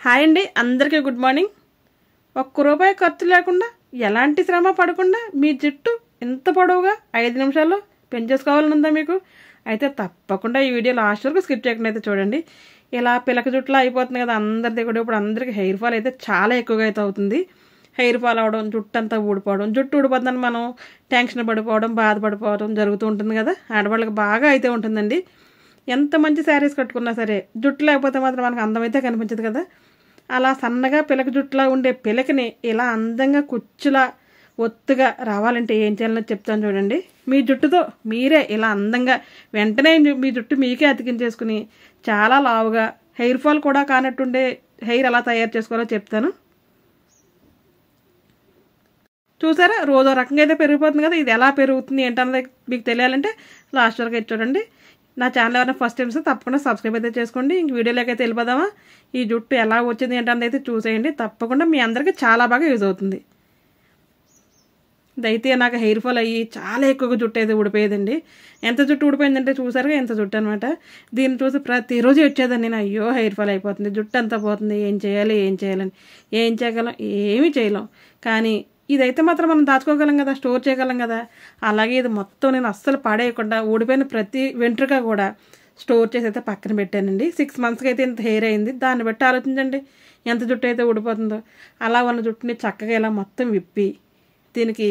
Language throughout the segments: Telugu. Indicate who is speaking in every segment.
Speaker 1: హాయ్ అండి, అందరికీ గుడ్ మార్నింగ్. ఒక్క రూపాయి ఖర్చు లేకుండా ఎలాంటి శ్రమ పడకుండా మీ జుట్టు ఇంత పొడవుగా 5 నిమిషాల్లో పెంచేసుకోవాలని ఉందా మీకు? అయితే తప్పకుండా ఈ వీడియో లాస్ట్ వరకు స్కిప్ చేయకుండా అయితే చూడండి. ఇలా పిలక జుట్టులో అయిపోతుంది కదా అందరిది కూడా. ఇప్పుడు అందరికీ హెయిర్ ఫాల్ అయితే చాలా ఎక్కువగా అయితే అవుతుంది. హెయిర్ ఫాల్ అవ్వడం, జుట్టు అంతా ఊడిపోవడం, జుట్టు ఊడిపోతుందని మనం టెన్షన్ పడిపోవడం, బాధపడిపోవడం జరుగుతూ ఉంటుంది కదా. ఆడవాళ్ళకి బాగా అయితే ఉంటుందండి. ఎంత మంచి శారీస్ కట్టుకున్నా సరే జుట్టు లేకపోతే మాత్రం మనకు అందమైతే కనిపించదు కదా. అలా సన్నగా పిలక జుట్టులా ఉండే పిలకని ఇలా అందంగా కుచ్చులా ఒత్తుగా రావాలంటే ఏం చేయాలో చెప్తాను చూడండి. మీ జుట్టుతో మీరే ఇలా అందంగా వెంటనే మీ జుట్టు మీకే అతికించేసుకుని చాలా లావుగా హెయిర్ ఫాల్ కూడా కానట్టుండే హెయిర్ ఎలా తయారు చేసుకోవాలో చెప్తాను. చూసారా, రోజు రకంగా అయితే పెరిగిపోతుంది కదా. ఇది ఎలా పెరుగుతుంది ఏంటన్నది మీకు తెలియాలంటే లాస్ట్ వరకు అయితే చూడండి. నా ఛానల్ ఎవరైనా ఫస్ట్ టైం తప్పకుండా సబ్స్క్రైబ్ అయితే చేసుకోండి. ఇంక వీడియోలోకి అయితే వెళ్ళిపోదామా. ఈ జుట్టు ఎలా వచ్చింది ఏంటన్నది అయితే చూసేయండి. తప్పకుండా మీ అందరికీ చాలా బాగా యూజ్ అవుతుంది. ఇదైతే నాకు హెయిర్ ఫాల్ అయ్యి చాలా ఎక్కువగా జుట్టు అయితే ఊడిపోయేదండి. ఎంత జుట్టు ఊడిపోయిందంటే చూసారుగా ఎంత జుట్టు అనమాట. దీన్ని చూసి ప్రతిరోజు వచ్చేదాన్ని నేను, అయ్యో హెయిర్ ఫాల్ అయిపోతుంది, జుట్టు అంతా పోతుంది, ఏం చేయాలని ఏం చేయగలం, ఏమీ చేయలేం. కానీ ఇదైతే మాత్రం మనం దాచుకోగలం కదా, స్టోర్ చేయగలం కదా. అలాగే ఇది మొత్తం నేను అస్సలు పాడేయకుండా ఊడిపోయిన ప్రతి వెంట్రుక కూడా స్టోర్ చేసి అయితే పక్కన పెట్టానండి. 6 మంత్స్కి అయితే ఇంత హెయిర్ అయింది. దాన్ని బట్టి ఆలోచించండి ఎంత జుట్టు అయితే ఊడిపోతుందో. అలా ఉన్న జుట్టుని చక్కగా ఇలా మొత్తం విప్పి దీనికి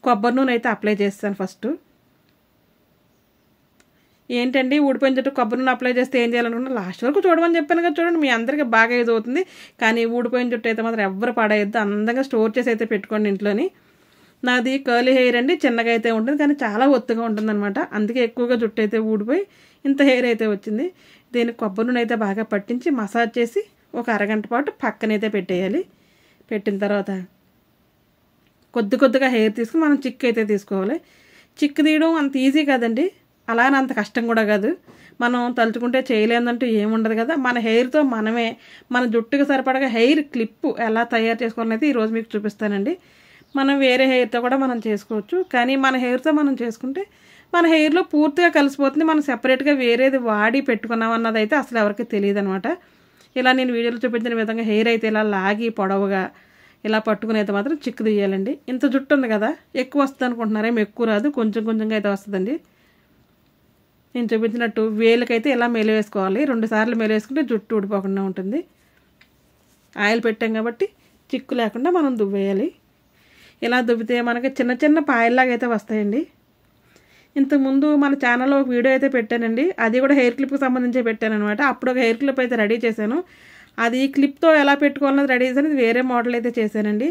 Speaker 1: కొబ్బరి నూనె అయితే అప్లై చేస్తాను. ఫస్ట్ ఏంటండి ఊడిపోయిన జుట్టు కొబ్బరి నూనె అప్లై చేస్తే ఏం చేయాలనుకున్నా లాస్ట్ వరకు చూడమని చెప్పాను కదా. చూడండి, మీ అందరికీ బాగా యూజ్ అవుతుంది. కానీ ఊడిపోయిన జుట్టు అయితే మాత్రం ఎవ్వరు పడేయద్దు. అందంగా స్టోర్ చేసి అయితే పెట్టుకోండి ఇంట్లోని. నాది కర్లీ హెయిర్ అండి, చిన్నగా అయితే ఉంటుంది కానీ చాలా ఒత్తుగా ఉంటుంది అనమాట. అందుకే ఎక్కువగా జుట్టు అయితే ఊడిపోయి ఇంత హెయిర్ అయితే వచ్చింది. దీనికి కొబ్బరి నూనె అయితే బాగా పట్టించి మసాజ్ చేసి ఒక అరగంట పాటు పక్కనైతే పెట్టేయాలి. పెట్టిన తర్వాత కొద్దిగా హెయిర్ తీసుకుని మనం చిక్కు అయితే తీసుకోవాలి. చిక్కు తీయడం అంత ఈజీ కాదండి, అలానే అంత కష్టం కూడా కాదు. మనం తలుచుకుంటే చేయలేదంటూ ఏముండదు కదా. మన హెయిర్తో మనమే మన జుట్టుకు సరిపడగా హెయిర్ క్లిప్ ఎలా తయారు చేసుకోవాలనేది ఈరోజు మీకు చూపిస్తానండి. మనం వేరే హెయిర్తో కూడా మనం చేసుకోవచ్చు, కానీ మన హెయిర్తో మనం చేసుకుంటే మన హెయిర్లో పూర్తిగా కలిసిపోతుంది. మనం సెపరేట్గా వేరేది వాడి పెట్టుకున్నాం అన్నది అయితే అసలు ఎవరికి తెలియదు అనమాట. ఇలా నేను వీడియోలో చూపించిన విధంగా హెయిర్ అయితే ఇలా లాగి పొడవుగా ఇలా పట్టుకుని అయితే మాత్రం చిక్కు తీయాలండి. ఇంత జుట్టు ఉంది కదా, ఎక్కువ వస్తుంది అనుకుంటున్నారేమో, ఎక్కువ రాదు, కొంచెంగా అయితే వస్తుందండి. నేను చూపించినట్టు వేలకైతే ఇలా మెలివేసుకోవాలి. 2 సార్లు మెలివేసుకుంటే జుట్టు ఊడిపోకుండా ఉంటుంది. ఆయిల్ పెట్టాం కాబట్టి చిక్కు లేకుండా మనం దువ్వేయాలి. ఇలా దువ్వితే మనకి చిన్న పాయల్లాగా అయితే వస్తాయండి. ఇంతకుముందు మన ఛానల్లో ఒక వీడియో అయితే పెట్టానండి. అది కూడా హెయిర్ క్లిప్కి సంబంధించి పెట్టాను అనమాట. అప్పుడు ఒక హెయిర్ క్లిప్ అయితే రెడీ చేశాను. అది క్లిప్తో ఎలా పెట్టుకోవాలన్నది రెడీ చేశాను. ఇది వేరే మోడల్ అయితే చేశానండి.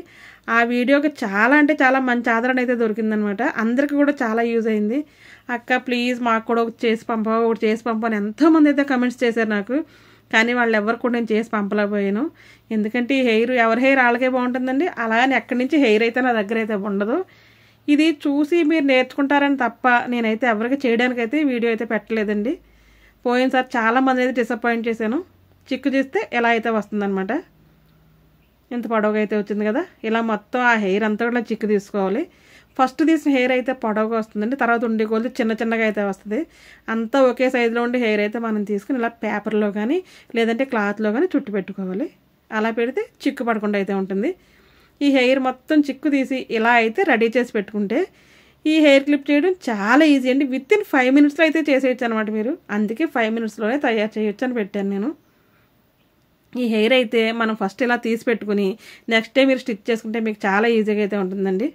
Speaker 1: ఆ వీడియోకి చాలా అంటే చాలా మంచి ఆదరణ అయితే దొరికిందనమాట. అందరికీ కూడా చాలా యూజ్ అయింది. అక్క ప్లీజ్ మాకు కూడా ఒకటి చేసి పంపు అని ఎంతోమంది అయితే కమెంట్స్ చేశారు నాకు. కానీ వాళ్ళు ఎవరు కూడా నేను చేసి పంపలేకపోయాను. ఎందుకంటే ఈ హెయిర్ ఎవరి హెయిర్ వాళ్ళకే బాగుంటుందండి. అలాగని ఎక్కడి నుంచి హెయిర్ అయితే నా దగ్గర అయితే ఉండదు. ఇది చూసి మీరు నేర్చుకుంటారని తప్ప నేనైతే ఎవరికి చేయడానికైతే వీడియో అయితే పెట్టలేదండి. పోయినసారి చాలామంది అయితే డిసప్పాయింట్ చేశాను. చిక్కు చేస్తే ఎలా అయితే వస్తుందన్నమాట. ఇంత పొడవుగా అయితే వచ్చింది కదా. ఇలా మొత్తం ఆ హెయిర్ అంతా కూడా చిక్కు తీసుకోవాలి. ఫస్ట్ తీసిన హెయిర్ అయితే పొడవుగా వస్తుందండి, తర్వాత ఉండే కొద్ది చిన్నగా అయితే వస్తుంది. అంతా ఒకే సైజులో ఉండే హెయిర్ అయితే మనం తీసుకుని ఇలా పేపర్లో కానీ లేదంటే క్లాత్లో కానీ చుట్టు పెట్టుకోవాలి. అలా పెడితే చిక్కు పడకుండా అయితే ఉంటుంది. ఈ హెయిర్ మొత్తం చిక్కు తీసి ఇలా అయితే రెడీ చేసి పెట్టుకుంటే ఈ హెయిర్ క్లిప్ చేయడం చాలా ఈజీ అండి. వితిన్ 5 మినిట్స్లో అయితే చేసేయచ్చు అనమాట మీరు. అందుకే 5 మినిట్స్లోనే తయారు చేయొచ్చు అని పెట్టాను నేను. ఈ హెయిర్ అయితే మనం ఫస్ట్ ఇలా తీసి పెట్టుకుని నెక్స్ట్ డే మీరు స్టిచ్ చేసుకుంటే మీకు చాలా ఈజీగా అయితే ఉంటుందండి.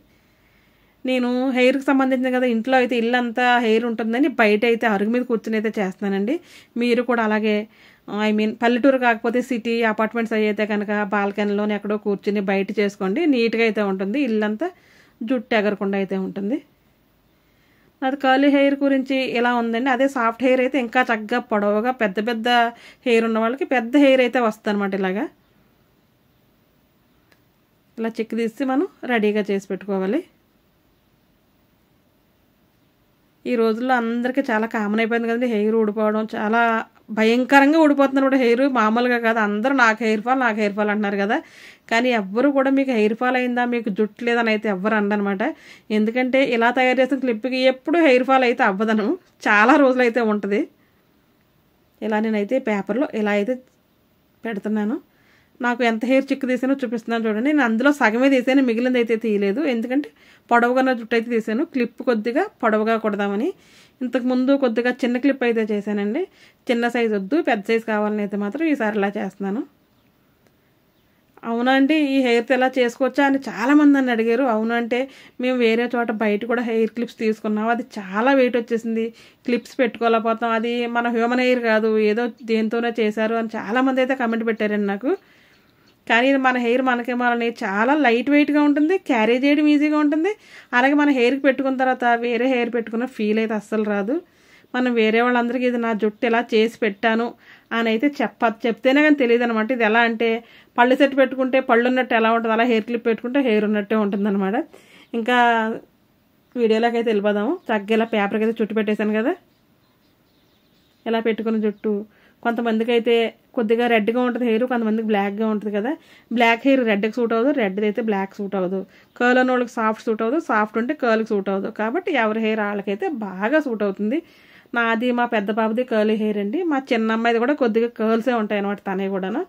Speaker 1: నేను హెయిర్కి సంబంధించిన కదా, ఇంట్లో అయితే ఇల్లంతా హెయిర్ ఉంటుందని బయట అయితే అరుగు మీద కూర్చుని అయితే చేస్తున్నానండి. మీరు కూడా అలాగే పల్లెటూరు కాకపోతే సిటీ అపార్ట్మెంట్స్ అయితే కనుక బాల్కనీలోనే ఎక్కడో కూర్చుని బయట చేసుకోండి. నీట్గా అయితే ఉంటుంది, ఇల్లంతా జుట్టు ఎగరకుండా అయితే ఉంటుంది. అది కర్లీ హెయిర్ గురించి ఇలా ఉందండి. అదే సాఫ్ట్ హెయిర్ అయితే ఇంకా చక్కగా పొడవుగా పెద్ద హెయిర్ ఉన్న వాళ్ళకి పెద్ద హెయిర్ అయితే వస్తుంది అనమాట. ఇలా చిక్కు తీసి మనం రెడీగా చేసి పెట్టుకోవాలి. ఈ రోజుల్లో అందరికీ చాలా కామన్ అయిపోయింది కదండి హెయిర్ ఊడిపోవడం. చాలా భయంకరంగా ఊడిపోతున్నారు కూడా హెయిర్, మామూలుగా కాదు. అందరూ నాకు హెయిర్ ఫాల్ అంటున్నారు కదా. కానీ ఎవ్వరు కూడా మీకు హెయిర్ ఫాల్ అయిందా, మీకు జుట్టు లేదని అయితే ఎవ్వరు అనమాట. ఎందుకంటే ఇలా తయారు చేసిన క్లిప్కి ఎప్పుడు హెయిర్ ఫాల్ అయితే అవ్వదను, చాలా రోజులు అయితే ఉంటుంది. ఇలా నేనైతే పేపర్లో ఇలా అయితే పెడుతున్నాను. నాకు ఎంత హెయిర్ చిక్కు తీసానో చూపిస్తున్నాను చూడండి. నేను అందులో సగమే తీసాను, మిగిలింది అయితే తీయలేదు. ఎందుకంటే పొడవుగా జుట్టు అయితే తీసాను, క్లిప్ కొద్దిగా పొడవుగా కొడదామని. ఇంతకుముందు కొద్దిగా చిన్న క్లిప్ అయితే చేశానండి. చిన్న సైజు వద్దు, పెద్ద సైజు కావాలని అయితే మాత్రం ఈసారి ఇలా చేస్తున్నాను. అవునా అండి, ఈ హెయిర్తో ఎలా చేసుకోవచ్చా అని చాలామంది నన్ను అడిగారు. అవును అంటే మేము వేరే చోట బయట కూడా హెయిర్ క్లిప్స్ తీసుకున్నాం, అది చాలా వెయిట్ వచ్చేసింది, క్లిప్స్ పెట్టుకోలేకపోతాం, అది మన హ్యూమన్ హెయిర్ కాదు, ఏదో దేంతోనే చేశారు అని చాలామంది అయితే కమెంట్ పెట్టారండి నాకు. కానీ మన హెయిర్ మనని చాలా లైట్ వెయిట్గా ఉంటుంది, క్యారీ చేయడం ఈజీగా ఉంటుంది. అలాగే మన హెయిర్కి పెట్టుకున్న తర్వాత వేరే హెయిర్ పెట్టుకున్న ఫీల్ అయితే అస్సలు రాదు. మనం వేరే వాళ్ళందరికీ ఇది నా జుట్టు ఎలా చేసి పెట్టాను అని అయితే చెప్తేనే కానీ తెలియదు అనమాట. ఇది ఎలా అంటే పళ్ళు సెట్ పెట్టుకుంటే పళ్ళు ఉన్నట్టు ఎలా ఉంటుంది, అలా హెయిర్ క్లిప్ పెట్టుకుంటే హెయిర్ ఉన్నట్టే ఉంటుంది అనమాట. ఇంకా వీడియోలోకి అయితే వెళ్ళిపోదాము. చక్కగా ఇలా పేపర్కి అయితే చుట్టు పెట్టేశాను కదా. ఇలా పెట్టుకున్న జుట్టు కొంతమందికి అయితే కొద్దిగా రెడ్గా ఉంటుంది హెయిర్, కొంతమందికి బ్లాక్గా ఉంటుంది కదా. బ్లాక్ హెయిర్ రెడ్కి సూట్ అవ్వదు, రెడ్ అయితే బ్లాక్ సూట్ అవ్వదు. కర్ల్ ఉన్న వాళ్ళకి సాఫ్ట్ సూట్ అవ్వదు, సాఫ్ట్ ఉంటే కర్ల్కి సూట్ అవ్వదు. కాబట్టి ఎవరి హెయిర్ వాళ్ళకైతే బాగా సూట్ అవుతుంది. నాది మా పెద్ద పాపది కర్లీ హెయిర్ అండి, మా చిన్న అమ్మాయిది కూడా కొద్దిగా కర్ల్సే ఉంటాయి అనమాట తనవి కూడాను.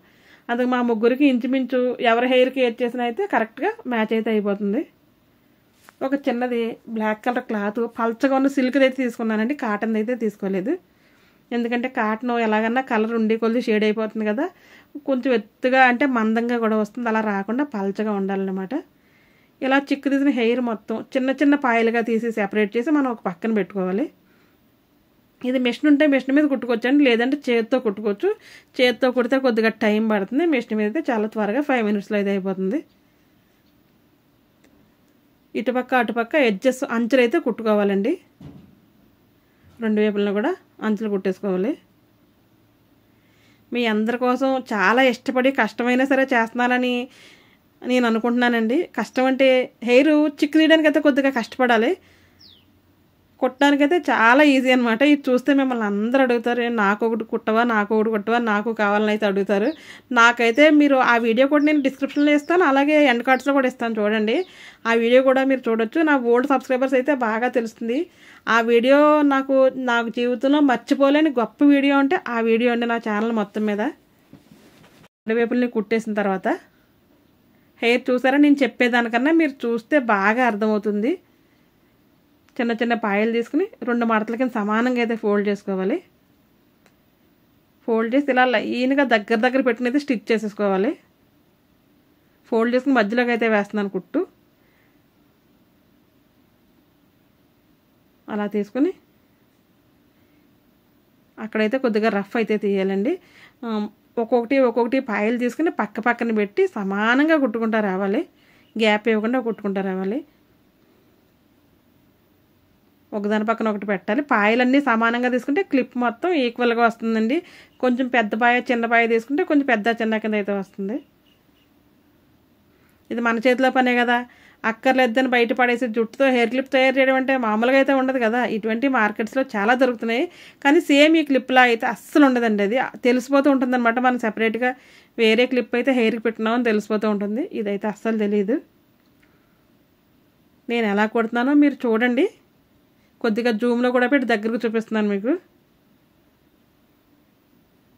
Speaker 1: అందుకు మా ముగ్గురికి ఇంచుమించు ఎవరి హెయిర్కి ఏది చేసినా అయితే కరెక్ట్గా మ్యాచ్ అయితే అయిపోతుంది. ఒక చిన్నది బ్లాక్ కలర్ క్లాత్ పల్చగా ఉన్న సిల్క్ది అయితే తీసుకున్నానండి, కాటన్ అయితే తీసుకోలేదు. ఎందుకంటే కాటన్ ఎలాగన్నా కలర్ ఉండి కొద్ది షేడ్ అయిపోతుంది కదా, కొంచెం ఎత్తుగా అంటే మందంగా కూడా వస్తుంది, అలా రాకుండా పల్చగా ఉండాలన్నమాట. ఇలా చిక్కు తీసిన హెయిర్ మొత్తం చిన్న చిన్న పాయలుగా తీసి సెపరేట్ చేసి మనం ఒక పక్కన పెట్టుకోవాలి. ఇది మిషన్ ఉంటే మిషన్ మీద కుట్టుకోవచ్చండి, లేదంటే చేతితో కుట్టుకోవచ్చు. చేతితో కుడితే కొద్దిగా టైం పడుతుంది, మిషన్ మీద అయితే చాలా త్వరగా 5 minutesలో అయితే అయిపోతుంది. ఇటుపక్క అటుపక్క ఎడ్జెస్ అంచులు అయితే కుట్టుకోవాలండి, రెండు వైపులను కూడా అంచులు కుట్టేసుకోవాలి. మీ అందరి కోసం చాలా ఇష్టపడి కష్టమైనా సరే చేస్తున్నానని నేను అనుకుంటున్నానండి. కష్టం అంటే హెయిర్ చిక్కు తీయడానికి అయితే కొద్దిగా కష్టపడాలి, కుట్టడానికైతే చాలా ఈజీ అనమాట. ఇది చూస్తే మిమ్మల్ని అందరూ అడుగుతారు, నాకు ఒకటి కుట్టవా, నాకు కావాలని అయితే అడుగుతారు. నాకైతే మీరు ఆ వీడియో కూడా నేను డిస్క్రిప్షన్లో ఇస్తాను, అలాగే ఎండ్ కార్డ్స్లో కూడా ఇస్తాను చూడండి. ఆ వీడియో కూడా మీరు చూడొచ్చు. నా ఓల్డ్ సబ్స్క్రైబర్స్ అయితే బాగా తెలుస్తుంది. ఆ వీడియో నాకు జీవితంలో మర్చిపోలేని గొప్ప వీడియో అంటే ఆ వీడియో అండి. నా ఛానల్ మొత్తం మీద రెండు వైపుల్ని కుట్టేసిన తర్వాత హెయిర్ చూసారా, నేను చెప్పేదానికన్నా మీరు చూస్తే బాగా అర్థమవుతుంది. చిన్న చిన్న పాయలు తీసుకుని 2 మడతల కింద సమానంగా అయితే ఫోల్డ్ చేసుకోవాలి. ఫోల్డ్ చేసి ఇలా లైన్గా దగ్గర పెట్టుకుని అయితే స్టిచ్ చేసేసుకోవాలి. ఫోల్డ్ చేసుకుని మధ్యలోకి అయితే వేస్తున్నాను కుట్టు. అలా తీసుకుని అక్కడైతే కొద్దిగా రఫ్ అయితే తీయాలండి. ఒక్కొక్కటి పాయలు తీసుకుని పక్కన పెట్టి సమానంగా కుట్టుకుంటూ రావాలి, గ్యాప్ ఇవ్వకుండా కుట్టుకుంటూ రావాలి. ఒకదాని పక్కన ఒకటి పెట్టాలి. పాయలన్నీ సమానంగా తీసుకుంటే క్లిప్ మొత్తం ఈక్వల్గా వస్తుందండి. కొంచెం పెద్ద పాయ చిన్న పాయ తీసుకుంటే కొంచెం చిన్న కింద అయితే వస్తుంది. ఇది మన చేతిలో పనే కదా, అక్కర్లేదని బయట పడేసి జుట్టుతో హెయిర్ క్లిప్ తయారు చేయడం అంటే మామూలుగా అయితే ఉండదు కదా. ఇటువంటి మార్కెట్స్లో చాలా దొరుకుతున్నాయి, కానీ సేమ్ ఈ క్లిప్లా అయితే అస్సలు ఉండదండి. అది తెలిసిపోతూ ఉంటుంది అనమాట. మనం సెపరేట్గా వేరే క్లిప్ అయితే హెయిర్కి పెట్టినామని తెలిసిపోతూ ఉంటుంది. ఇదైతే అస్సలు తెలియదు. నేను ఎలా కొడుతున్నానో మీరు చూడండి, కొద్దిగా జూమ్లో కూడా పెట్టి దగ్గరకు చూపిస్తున్నాను మీకు.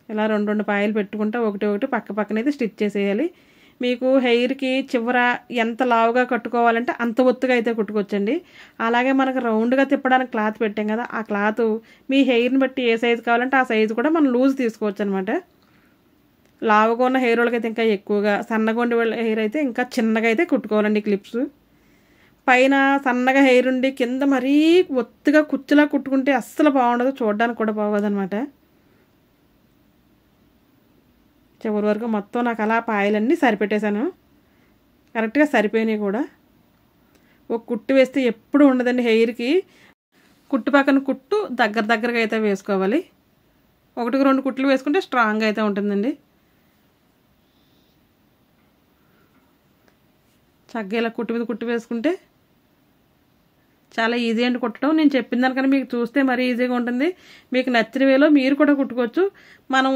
Speaker 1: ఇలా 2 పాయలు పెట్టుకుంటా ఒకటి పక్కనైతే స్టిచ్ చేసేయాలి. మీకు హెయిర్కి చివర ఎంత లావుగా కట్టుకోవాలంటే అంత ఒత్తుగా అయితే కుట్టుకోవచ్చండి. అలాగే మనకు రౌండ్గా తిప్పడానికి క్లాత్ పెట్టాం కదా, ఆ క్లాత్ మీ హెయిర్ని బట్టి ఏ సైజు కావాలంటే ఆ సైజు కూడా మనం లూజ్ తీసుకోవచ్చు అనమాట. లావుగా ఉన్న హెయిర్ వాళ్ళకైతే ఇంకా ఎక్కువగా, సన్నగా ఉండే వాళ్ళ హెయిర్ అయితే ఇంకా చిన్నగా అయితే కుట్టుకోవాలండి క్లిప్స్. పైన సన్నగా హెయిర్ ఉండి కింద మరీ ఒత్తుగా కుచ్చులా కుట్టుకుంటే అస్సలు బాగుండదు, చూడడానికి కూడా బాగోదు అనమాట. చివరి వరకు మొత్తం నాకు అలా పాయలన్నీ సరిపెట్టేశాను, కరెక్ట్గా సరిపోయినాయి కూడా. ఒక కుట్టు వేస్తే ఎప్పుడు ఉండదండి హెయిర్కి, కుట్టు పక్కన కుట్టు దగ్గరగా అయితే వేసుకోవాలి. 1-2 కుట్లు వేసుకుంటే స్ట్రాంగ్గా అయితే ఉంటుందండి. చక్కగా ఇలా కుట్టు మీద కుట్టు వేసుకుంటే చాలా ఈజీ అండి కుట్టడం. నేను చెప్పిన దానికన్నా మీకు చూస్తే మరీ ఈజీగా ఉంటుంది. మీకు నచ్చిన వేలో మీరు కూడా కుట్టుకోవచ్చు. మనం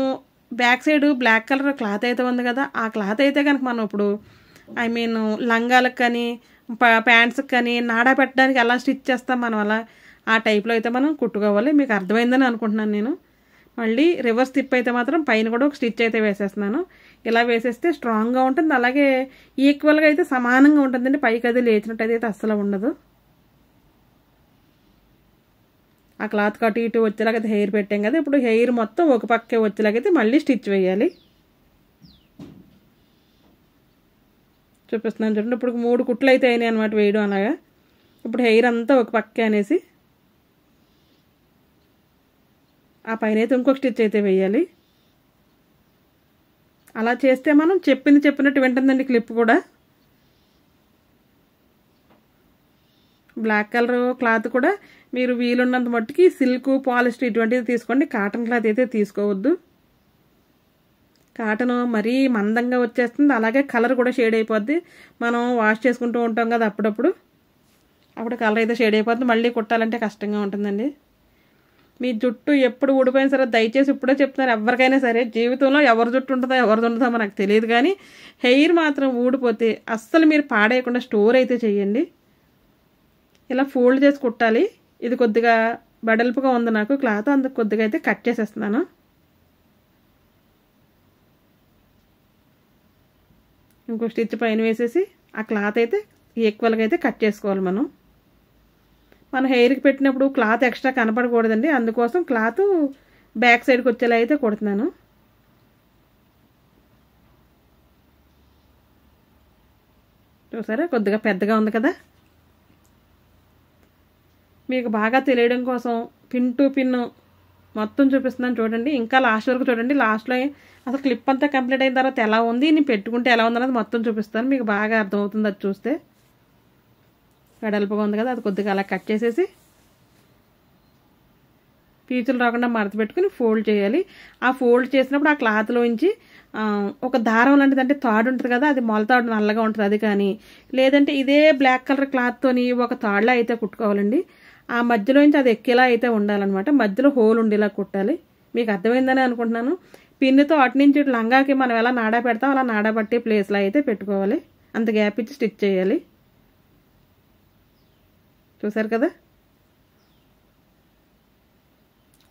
Speaker 1: back side black colour cloth అయితే ఉంది కదా, ఆ క్లాత్ అయితే కనుక మనం ఇప్పుడు లంగాలకు కానీ ప్యాంట్స్కి కానీ నాడా పెట్టడానికి ఎలా స్టిచ్ చేస్తాం మనం, అలా ఆ టైప్లో అయితే మనం కుట్టుకోవాలి. మీకు అర్థమైందని అనుకుంటున్నాను నేను. మళ్ళీ రివర్స్ తిప్ అయితే మాత్రం పైన కూడా ఒక స్టిచ్ అయితే వేసేస్తున్నాను. ఇలా వేసేస్తే స్ట్రాంగ్గా ఉంటుంది, అలాగే ఈక్వల్గా అయితే సమానంగా ఉంటుందండి. పైకి అది లేచినట్టు అయితే అస్సలు ఉండదు. ఆ క్లాత్ అటు ఇటు వచ్చేలాగైతే హెయిర్ పెట్టాం కదా, ఇప్పుడు హెయిర్ మొత్తం ఒక పక్కే వచ్చేలాగైతే మళ్ళీ స్టిచ్ వేయాలి. చూపిస్తున్నాను చూడండి. ఇప్పుడు 3 కుట్లు అయితే అయినాయి అనమాట వేయడం అలాగా. ఇప్పుడు హెయిర్ అంతా ఒక పక్కే అనేసి ఆ పైన అయితే ఇంకొక స్టిచ్ అయితే వేయాలి. అలా చేస్తే మనం చెప్పినట్టు వింటుందండి క్లిప్ కూడా. బ్లాక్ కలర్ క్లాత్ కూడా మీరు వీలున్నంత మట్టుకి సిల్క్, పాలిస్టర్ ఇటువంటిది తీసుకోండి. కాటన్ క్లాత్ అయితే తీసుకోవద్దు. కాటన్ మరీ మందంగా వచ్చేస్తుంది, అలాగే కలర్ కూడా షేడ్ అయిపోద్ది. మనం వాష్ చేసుకుంటూ ఉంటాం కదా అప్పుడప్పుడు కలర్ అయితే షేడ్ అయిపోద్ది. మళ్ళీ కుట్టాలంటే కష్టంగా ఉంటుందండి. మీ జుట్టు ఎప్పుడు ఊడిపోయినా సరే దయచేసి ఇప్పుడే చెప్తున్నారు, ఎవరికైనా సరే జీవితంలో ఎవరి జుట్టు ఉంటుందో ఎవరిది ఉంటుందో మనకు తెలియదు, కానీ హెయిర్ మాత్రం ఊడిపోతే అస్సలు మీరు పాడేయకుండా స్టోర్ అయితే చేయండి. ఇలా ఫోల్డ్ చేసి కుట్టాలి. ఇది కొద్దిగా బడల్పుగా ఉంది నాకు క్లాత్, అందుకు కొద్దిగా అయితే కట్ చేసేస్తున్నాను. ఇంకో స్టిచ్ పైన వేసేసి ఆ క్లాత్ అయితే ఈక్వల్గా అయితే కట్ చేసుకోవాలి. మనం హెయిర్కి పెట్టినప్పుడు క్లాత్ ఎక్స్ట్రా కనపడకూడదండి, అందుకోసం క్లాత్ బ్యాక్ సైడ్కి వచ్చేలా అయితే కుడుతున్నాను. చూసారా కొద్దిగా పెద్దగా ఉంది కదా. మీకు బాగా తెలియడం కోసం పిన్ టు పిన్ మొత్తం చూపిస్తున్నాను చూడండి. ఇంకా లాస్ట్ వరకు చూడండి. లాస్ట్లో అసలు క్లిప్ అంతా కంప్లీట్ అయిన తర్వాత ఎలా ఉంది, నేను పెట్టుకుంటే ఎలా ఉంది అన్నది మొత్తం చూపిస్తాను. మీకు బాగా అర్థమవుతుంది అది చూస్తే. వెడల్పుగా ఉంది కదా, అది కొద్దిగా అలా కట్ చేసేసి పీచులు రాకుండా మడత పెట్టుకుని ఫోల్డ్ చేయాలి. ఆ ఫోల్డ్ చేసినప్పుడు ఆ క్లాత్లోంచి ఒక దారం లాంటిది, అంటే తాడు ఉంటుంది కదా, అది మొల తాడు నల్లగా ఉంటుంది అది, కానీ లేదంటే ఇదే బ్లాక్ కలర్ క్లాత్తోని ఒక తాడులా అయితే కుట్టుకోవాలండి. ఆ మధ్యలోంచి అది ఎక్కేలా అయితే ఉండాలన్నమాట. మధ్యలో హోల్ ఉండేలా కుట్టాలి. మీకు అర్థమైందని అనుకుంటున్నాను. పిన్నుతో అటు నుంచి ఇటు లంగాకి మనం ఎలా నాడా పెడతాం అలా నాడా పట్టే ప్లేస్లో అయితే పెట్టుకోవాలి. అంత గ్యాప్ ఇచ్చి స్టిచ్ చేయాలి. చూసారు కదా,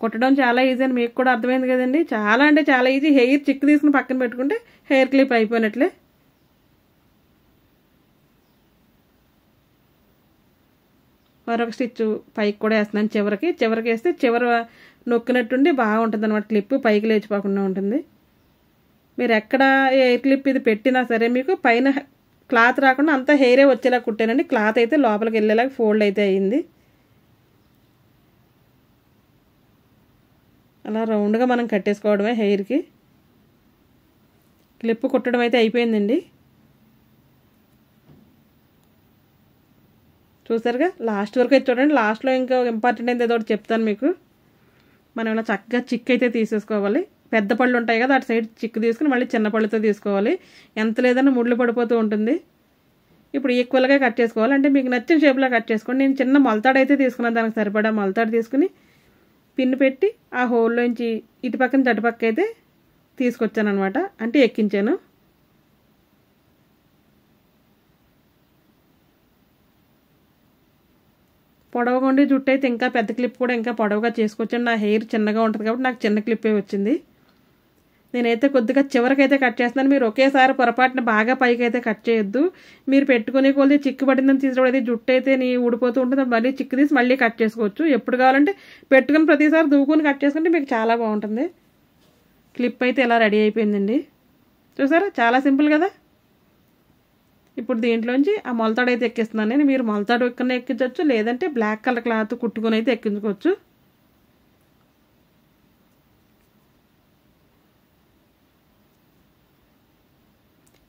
Speaker 1: కుట్టడం చాలా ఈజీ అని మీకు కూడా అర్థమైంది కదండి. చాలా అంటే చాలా ఈజీ. హెయిర్ చిక్కు తీసుకుని పక్కన పెట్టుకుంటే హెయిర్ క్లిప్ అయిపోయినట్లే. మరొక స్టిచ్ పైకి కూడా వేస్తున్నాను. చివరికి వేస్తే చివర నొక్కినట్టుండి బాగుంటుంది అనమాట. క్లిప్ పైకి లేచిపోకుండా ఉంటుంది. మీరు ఎక్కడ హెయిర్ క్లిప్ ఇది పెట్టినా సరే మీకు పైన క్లాత్ రాకుండా అంతా హెయిరే వచ్చేలా కుట్టానండి. క్లాత్ అయితే లోపలికి వెళ్ళేలాగా ఫోల్డ్ అయితే అయ్యింది. అలా రౌండ్గా మనం కట్టేసుకోవడమే హెయిర్కి. క్లిప్ కుట్టడం అయితే అయిపోయిందండి. చూసారుగా, లాస్ట్ వరకు అయితే చూడండి. లాస్ట్లో ఇంకా ఇంపార్టెంట్ అయితే ఏదో ఒకటి చెప్తాను మీకు. మనం ఇలా చక్కగా చిక్ అయితే తీసేసుకోవాలి. పెద్ద పళ్ళు ఉంటాయి కదా, అటు సైడ్ చిక్కు తీసుకుని మళ్ళీ చిన్న పళ్ళుతో తీసుకోవాలి. ఎంత లేదన్నా ముళ్ళు పడిపోతూ ఉంటుంది. ఇప్పుడు ఈక్వల్గా కట్ చేసుకోవాలి. అంటే మీకు నచ్చిన షేప్లో కట్ చేసుకోండి. నేను చిన్న మొలతాడు అయితే తీసుకున్నాను, దానికి సరిపడా మొలతాడు తీసుకుని పిన్ పెట్టి ఆ హోల్లోంచి ఇటు పక్కన అటుపక్క అయితే తీసుకొచ్చాను అనమాట. అంటే ఎక్కించాను. పొడవుగా ఉండి జుట్టు అయితే ఇంకా పెద్ద క్లిప్ కూడా ఇంకా పొడవుగా చేసుకొచ్చాను. నా హెయిర్ చిన్నగా ఉంటుంది కాబట్టి నాకు చిన్న క్లిప్పే వచ్చింది. నేనైతే కొద్దిగా చివరికైతే కట్ చేస్తున్నాను. మీరు ఒకేసారి పొరపాటున బాగా పైకి అయితే కట్ చేయొద్దు. మీరు పెట్టుకునే కొద్ది చిక్కు పడిందని తీసుకోవడం అయితే జుట్టు అయితే ఊడిపోతూ ఉంటుంది. మళ్ళీ చిక్కు తీసి మళ్ళీ కట్ చేసుకోవచ్చు. ఎప్పుడు కావాలంటే పెట్టుకుని ప్రతిసారి దూకుని కట్ చేసుకుంటే మీకు చాలా బాగుంటుంది. క్లిప్ అయితే ఇలా రెడీ అయిపోయిందండి. చూసారా, చాలా సింపుల్ కదా. ఇప్పుడు దీంట్లోంచి ఆ మొలతాడు అయితే ఎక్కిస్తున్నాను నేను. మీరు మొలతాడు ఎక్కడనే ఎక్కించవచ్చు, లేదంటే బ్లాక్ కలర్ క్లాత్ కుట్టుకుని అయితే ఎక్కించుకోవచ్చు.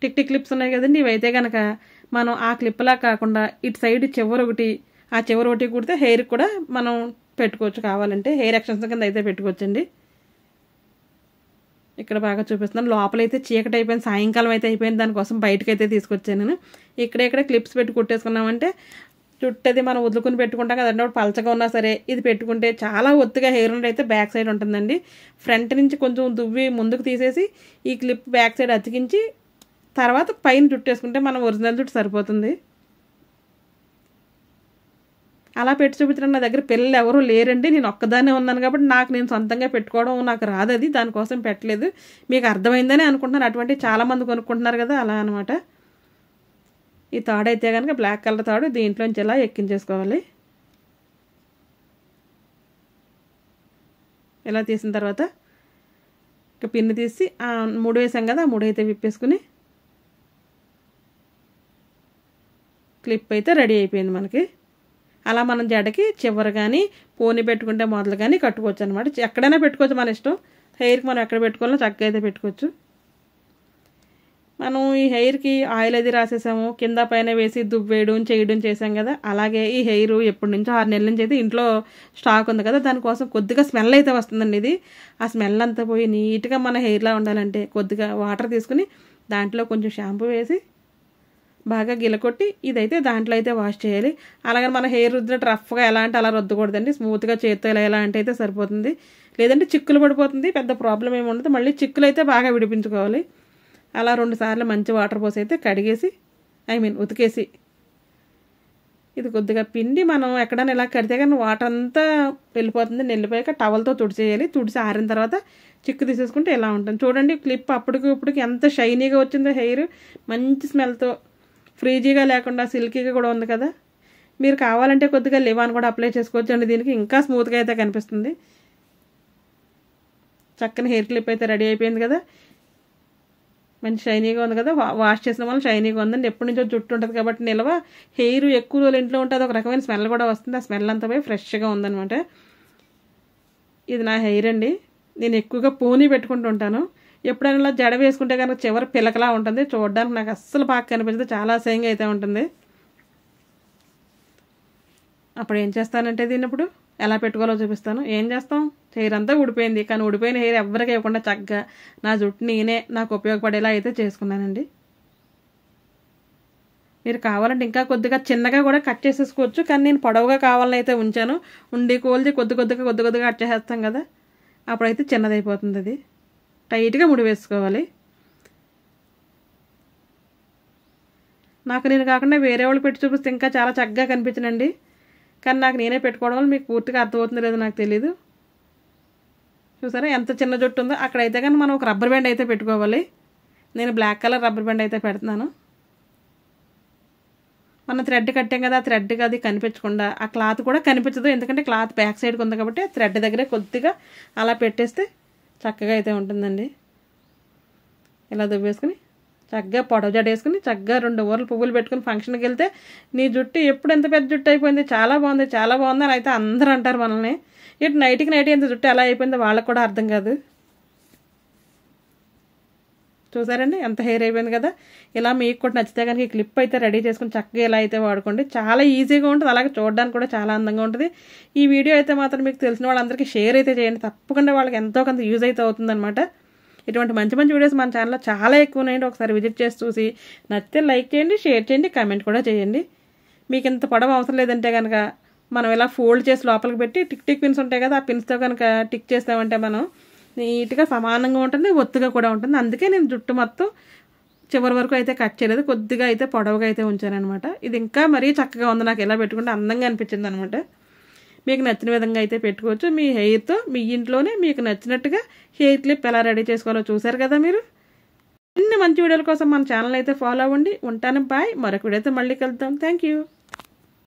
Speaker 1: టిక్ క్లిప్స్ ఉన్నాయి కదండి, ఇవైతే కనుక మనం ఆ క్లిప్లా కాకుండా ఇటు సైడ్ చివరి ఒకటి కుడితే హెయిర్ కూడా మనం పెట్టుకోవచ్చు. కావాలంటే హెయిర్ ఎక్స్టెన్షన్ కింద అయితే పెట్టుకోవచ్చండి. ఇక్కడ బాగా చూపిస్తున్నాను. లోపలైతే చీకటి అయిపోయింది, సాయంకాలం అయితే అయిపోయింది. దానికోసం బయటకు అయితే తీసుకొచ్చాను నేను. ఇక్కడెక్కడ క్లిప్స్ పెట్టి కుట్టేసుకున్నామంటే జుట్టు అది మనం వదులుకుని పెట్టుకుంటాం కదండి, పలచగా ఉన్నా సరే ఇది పెట్టుకుంటే చాలా ఒత్తుగా హెయిర్ ఉండి అయితే బ్యాక్ సైడ్ ఉంటుందండి. ఫ్రంట్ నుంచి కొంచెం దువ్వి ముందుకు తీసేసి ఈ క్లిప్ బ్యాక్ సైడ్ అతికించి తర్వాత పైన జుట్టు వేసుకుంటే మనం ఒరిజినల్ జుట్టు సరిపోతుంది. అలా పెట్టి చూపించడం నా దగ్గర పిల్లలు ఎవరూ లేరండి, నేను ఒక్కదాన్నే ఉన్నాను కాబట్టి నాకు నేను సొంతంగా పెట్టుకోవడం నాకు రాదు, అది దానికోసం పెట్టలేదు. మీకు అర్థమైందని అనుకుంటున్నాను. అటువంటి చాలామంది కొనుక్కుంటున్నారు కదా, అలా అనమాట. ఈ తాడు అయితే కనుక బ్లాక్ కలర్ తాడు దీంట్లోంచి ఇలా ఎక్కించేసుకోవాలి. ఇలా తీసిన తర్వాత ఇక పిన్ను తీసి 3 వేసాం కదా, 3 అయితే విప్పేసుకుని క్లిప్ అయితే రెడీ అయిపోయింది మనకి. అలా మనం జడకి చివరి కానీ పోనీ పెట్టుకుంటే మొదలు కానీ కట్టుకోవచ్చు అనమాట. ఎక్కడైనా పెట్టుకోవచ్చు, మన ఇష్టం. హెయిర్కి మనం ఎక్కడ పెట్టుకోవాలో చక్కగా అయితే పెట్టుకోవచ్చు. మనం ఈ హెయిర్కి ఆయిల్ అది రాసేసాము, కింద పైన వేసి దువ్వేయడం చేయడం చేసాం కదా. అలాగే ఈ హెయిర్ ఎప్పటి నుంచో 6 నెలల నుంచి అయితే ఇంట్లో స్టాక్ ఉంది కదా, దానికోసం కొద్దిగా స్మెల్ అయితే వస్తుందండి. ఇది ఆ స్మెల్ అంతా పోయి నీట్గా మన హెయిర్లా ఉండాలంటే కొద్దిగా వాటర్ తీసుకుని దాంట్లో కొంచెం షాంపూ వేసి బాగా గిలకొట్టి ఇదైతే దాంట్లో అయితే వాష్ చేయాలి. అలాగే మన హెయిర్ రుద్దినట్టు రఫ్గా ఎలా అంటే అలా రుద్దకూడదండి. స్మూత్గా చేత్తో ఎలా అంటే అయితే సరిపోతుంది. లేదంటే చిక్కులు పడిపోతుంది, పెద్ద ప్రాబ్లం ఏమి ఉండదు. మళ్ళీ చిక్కులు అయితే బాగా విడిపించుకోవాలి. అలా 2 సార్లు మంచి వాటర్ పోసి అయితే కడిగేసి ఉతికేసి ఇది కొద్దిగా పిండి మనం ఎక్కడైనా ఇలా కడితే కానీ వాటర్ అంతా వెళ్ళిపోతుంది. వెళ్ళిపోయాక టవల్తో తుడిచేయాలి. తుడిచి ఆరిన తర్వాత చిక్కు తీసేసుకుంటే ఇలా ఉంటుంది. చూడండి క్లిప్ అప్పటికి ఇప్పటికి ఎంత షైనీగా వచ్చిందో హెయిర్, మంచి స్మెల్తో, ఫ్రీజీగా లేకుండా సిల్కీగా కూడా ఉంది కదా. మీరు కావాలంటే కొద్దిగా లివాన్ కూడా అప్లై చేసుకోవచ్చు అండి, దీనికి ఇంకా స్మూత్గా అయితే కనిపిస్తుంది. చక్కని హెయిర్ క్లిప్ అయితే రెడీ అయిపోయింది కదా, మంచి షైనీగా ఉంది కదా. వాష్ చేసిన వల్ల షైనీగా ఉందండి. ఎప్పటి నుంచో జుట్టు ఉంటుంది కాబట్టి నిల్వ హెయిర్ ఎక్కువ రోజులు ఇంట్లో ఉంటుంది, ఒక రకమైన స్మెల్ కూడా వస్తుంది. ఆ స్మెల్ అంతా పోయి ఫ్రెష్గా ఉందనమాట. ఇది నా హెయిర్ అండి. నేను ఎక్కువగా పోనీ పెట్టుకుంటూ ఉంటాను. ఎప్పుడైనా ఇలా జడ వేసుకుంటే కనుక చివరి పిలకలా ఉంటుంది, చూడడానికి నాకు అస్సలు బాగా కనిపించదు, చాలా అసహ్యంగా అయితే ఉంటుంది. అప్పుడు ఏం చేస్తానంటే దీన్ని ఇప్పుడు ఎలా పెట్టుకోవాలో చూపిస్తాను. ఏం చేస్తాం, హెయిర్ అంతా ఊడిపోయింది, కానీ ఊడిపోయిన హెయిర్ ఎవరికి ఇవ్వకుండా చక్కగా నా జుట్టు నేనే నాకు ఉపయోగపడేలా అయితే చేసుకున్నానండి. మీరు కావాలంటే ఇంకా కొద్దిగా చిన్నగా కూడా కట్ చేసేసుకోవచ్చు, కానీ నేను పొడవుగా కావాలని అయితే ఉంచాను. ఉండి కోల్చి కొద్ది కొద్దిగా కట్ చేసేస్తాం కదా, అప్పుడైతే చిన్నదైపోతుంది. అది టైట్గా ముడి వేసుకోవాలి. నాకు నేను కాకుండా వేరే వాళ్ళు పెట్టి చూపిస్తే ఇంకా చాలా చక్కగా కనిపించనండి, కానీ నాకు నేనే పెట్టుకోవడం వల్ల మీకు పూర్తిగా అర్థమవుతుందో లేదో నాకు తెలీదు. చూసారా ఎంత చిన్న జుట్టు ఉందో. అక్కడైతే కానీ మనం ఒక రబ్బర్ బ్యాండ్ అయితే పెట్టుకోవాలి. నేను బ్లాక్ కలర్ రబ్బర్ బ్యాండ్ అయితే పెడుతున్నాను. మనం థ్రెడ్ కట్టాం కదా, ఆ థ్రెడ్కి అది కనిపించకుండా, ఆ క్లాత్ కూడా కనిపించదు, ఎందుకంటే క్లాత్ బ్యాక్ సైడ్కి ఉంది కాబట్టి థ్రెడ్ దగ్గరే కొద్దిగా అలా పెట్టేస్తే చక్కగా అయితే ఉంటుందండి. ఇలా దువ్వేసుకుని చక్కగా పొడవు జడ వేసుకుని చక్కగా 2 ఊర్లు పువ్వులు పెట్టుకుని ఫంక్షన్కి వెళ్తే నీ జుట్టు ఎప్పుడు ఎంత పెద్ద జుట్టు అయిపోయింది, చాలా బాగుంది అని అయితే అందరూ అంటారు మనల్ని. ఇటు నైట్కి ఎంత జుట్టు ఎలా అయిపోయిందో వాళ్ళకు కూడా అర్థం కాదు. చూసారండి ఎంత హెయిర్ అయిపోయింది కదా. ఇలా మీకు కూడా నచ్చితే కనుక ఈ క్లిప్ అయితే రెడీ చేసుకుని చక్కగా ఇలా అయితే వాడుకోండి. చాలా ఈజీగా ఉంటుంది, అలాగే చూడడానికి కూడా చాలా అందంగా ఉంటుంది. ఈ వీడియో అయితే మాత్రం మీకు తెలిసిన వాళ్ళందరికీ షేర్ అయితే చేయండి, తప్పకుండా వాళ్ళకి ఎంతో కొంత యూజ్ అయితే అవుతుందన్నమాట. ఇటువంటి మంచి వీడియోస్ మన ఛానల్లో చాలా ఎక్కువ ఉన్నాయండి. ఒకసారి విజిట్ చేసి చూసి నచ్చితే లైక్ చేయండి, షేర్ చేయండి, కామెంట్ కూడా చేయండి. మీకు ఇంత పొడవు అవసరం లేదంటే కనుక మనం ఇలా ఫోల్డ్ చేసి లోపలికి పెట్టి టిక్ పిన్స్ ఉంటాయి కదా, ఆ పిన్స్తో కనుక టిక్ చేస్తామంటే మనం నీట్గా సమానంగా ఉంటుంది, ఒత్తుగా కూడా ఉంటుంది. అందుకే నేను జుట్టు మొత్తం చివరి వరకు అయితే కట్ చేయలేదు, కొద్దిగా అయితే పొడవుగా అయితే ఉంచానమాట. ఇది ఇంకా మరీ చక్కగా ఉంది, నాకు ఎలా పెట్టుకుంటే అందంగా అనిపించింది అనమాట. మీకు నచ్చిన విధంగా అయితే పెట్టుకోవచ్చు. మీ హెయిర్తో మీ ఇంట్లోనే మీకు నచ్చినట్టుగా హెయిర్ క్లిప్ ఎలా రెడీ చేసుకోవాలో చూసారు కదా మీరు. ఇన్ని మంచి వీడియోల కోసం మన ఛానల్ అయితే ఫాలో అవ్వండి. ఉంటాను, బాయ్. మరొక వీడియోతో మళ్ళీ కలుద్దాం. Thank you.